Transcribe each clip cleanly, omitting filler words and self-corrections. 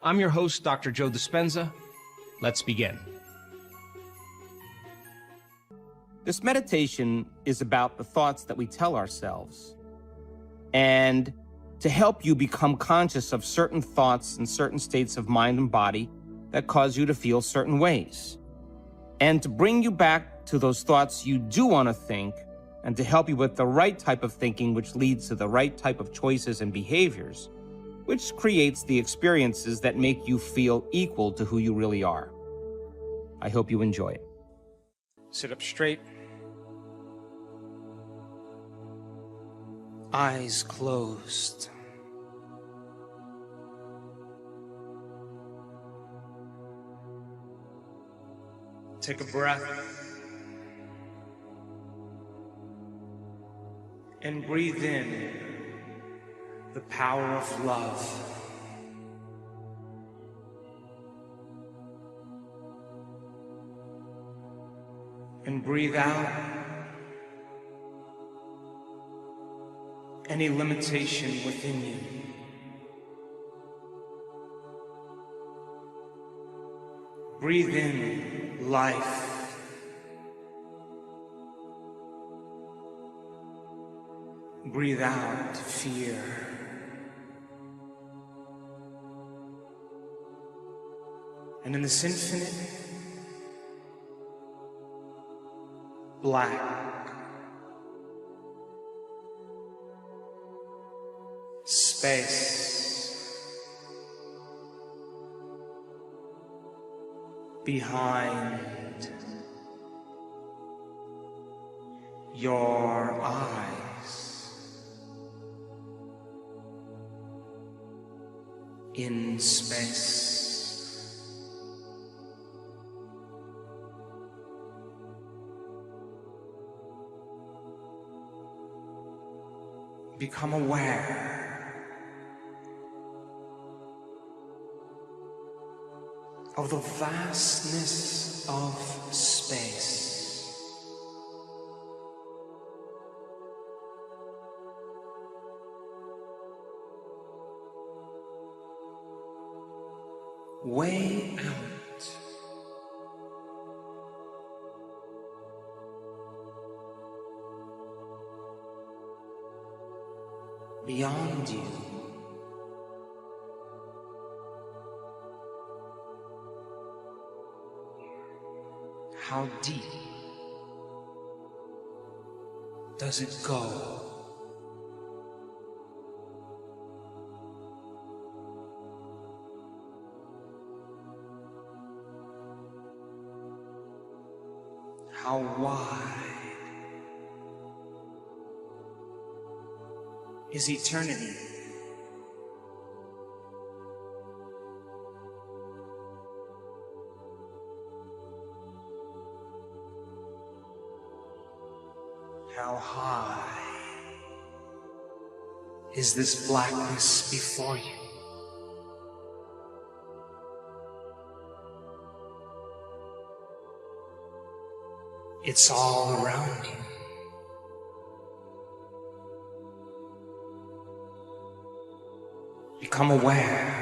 I'm your host, Dr. Joe Dispenza. Let's begin. This meditation is about the thoughts that we tell ourselves, and to help you become conscious of certain thoughts and certain states of mind and body that cause you to feel certain ways, and to bring you back to those thoughts you do want to think, and to help you with the right type of thinking, which leads to the right type of choices and behaviors, which creates the experiences that make you feel equal to who you really are. I hope you enjoy it. Sit up straight. Eyes closed. Take a breath and breathe in the power of love. And breathe out any limitation within you. Breathe in life. Breathe out fear. And in this infinite black space behind your eyes, in space, become aware of the vastness of space. Way out. Beyond you. How deep does it go? How wide is eternity? How high is this blackness before you? It's all around you. Become aware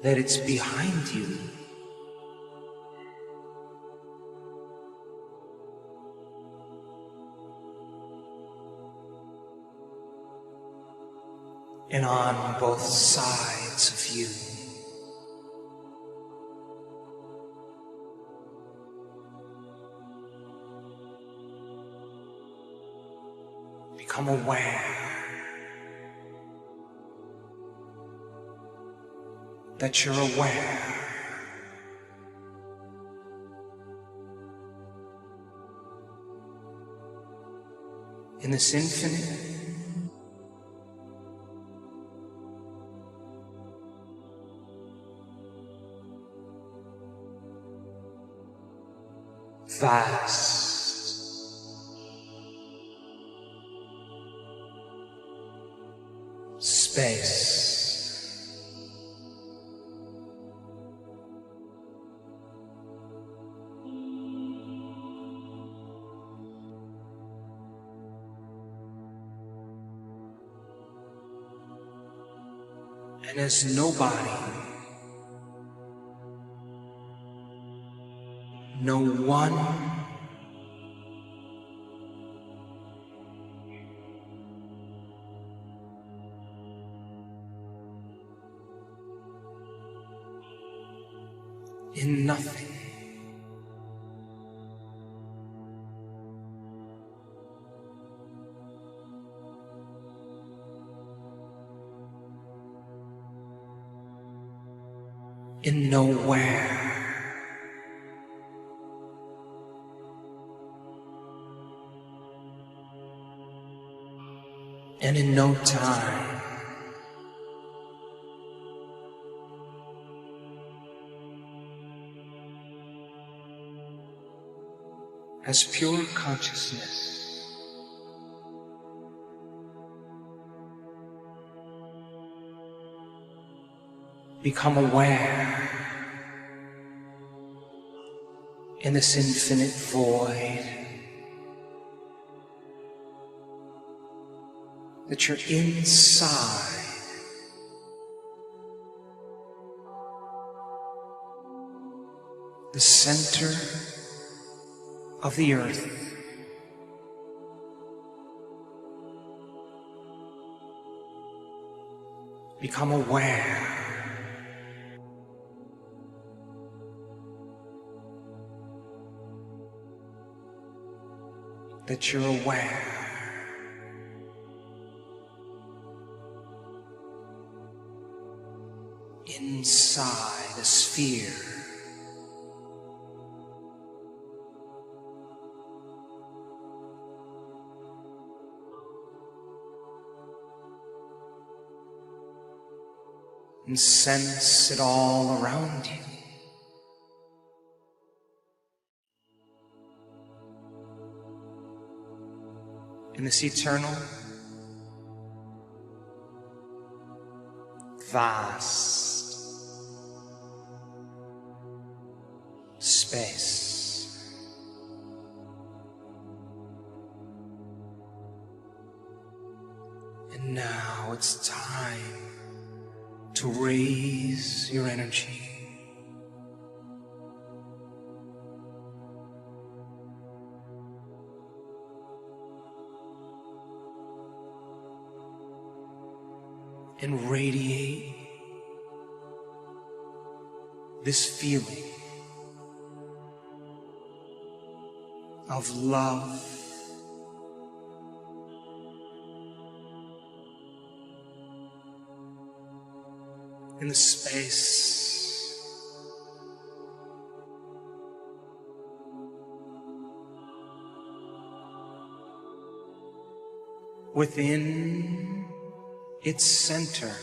that it's behind you. And on both sides of you. Become aware that you're aware. In this infinite vast space. And as nobody, no one, in nothing, in nowhere, and in no time, as pure consciousness, become aware in this infinite void that you're inside the center of the earth, become aware that you're aware inside a sphere and sense it all around you. In this eternal, vast space. And now it's time to raise your energy. And radiate this feeling of love in the space within its center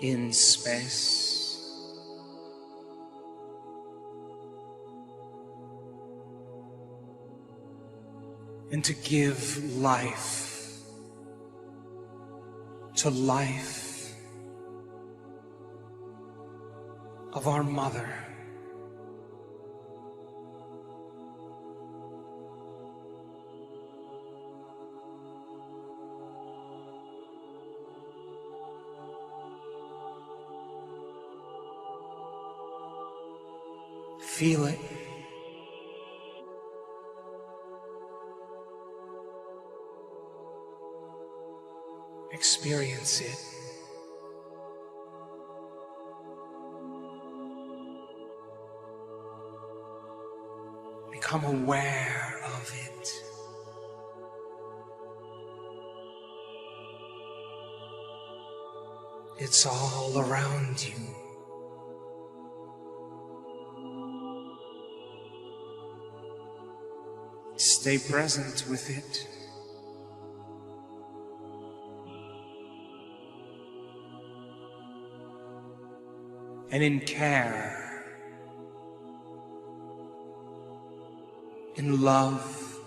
in space, and to give life to life of our mother. Feel it. Experience it. Become aware of it. It's all around you. Stay present with it. And in care, in love,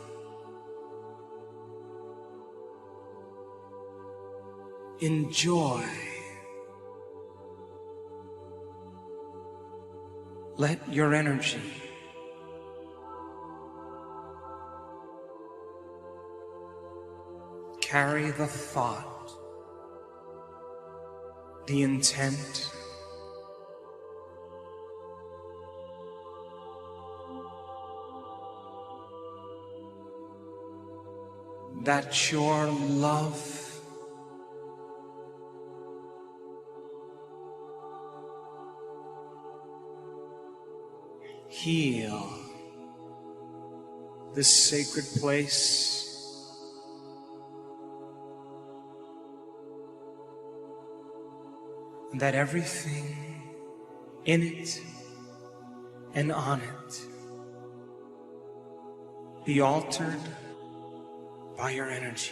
in joy, let your energy carry the thought, the intent, that your love heal this sacred place, and that everything in it and on it be altered by your energy.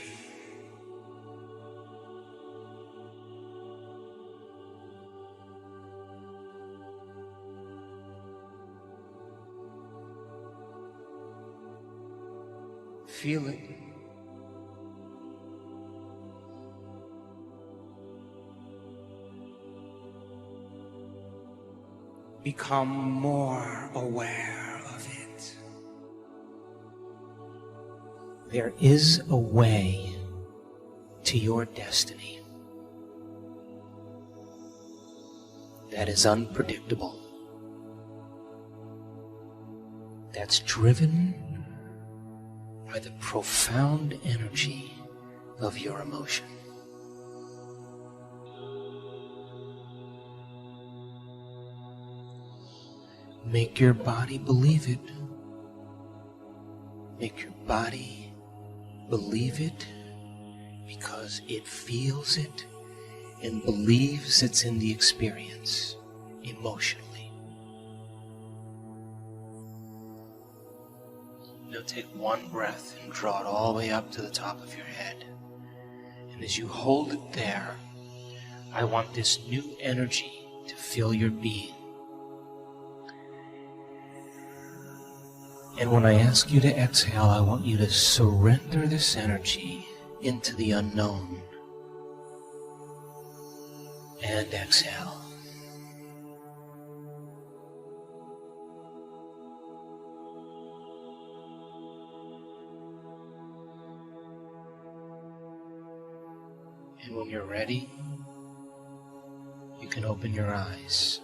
Feel it. Become more aware of it. There is a way to your destiny that is unpredictable, that's driven by the profound energy of your emotion. Make your body believe it. Make your body believe it because it feels it and believes it's in the experience emotionally. Now take one breath and draw it all the way up to the top of your head. And as you hold it there, I want this new energy to fill your being. And when I ask you to exhale, I want you to surrender this energy into the unknown. And exhale. And when you're ready, you can open your eyes.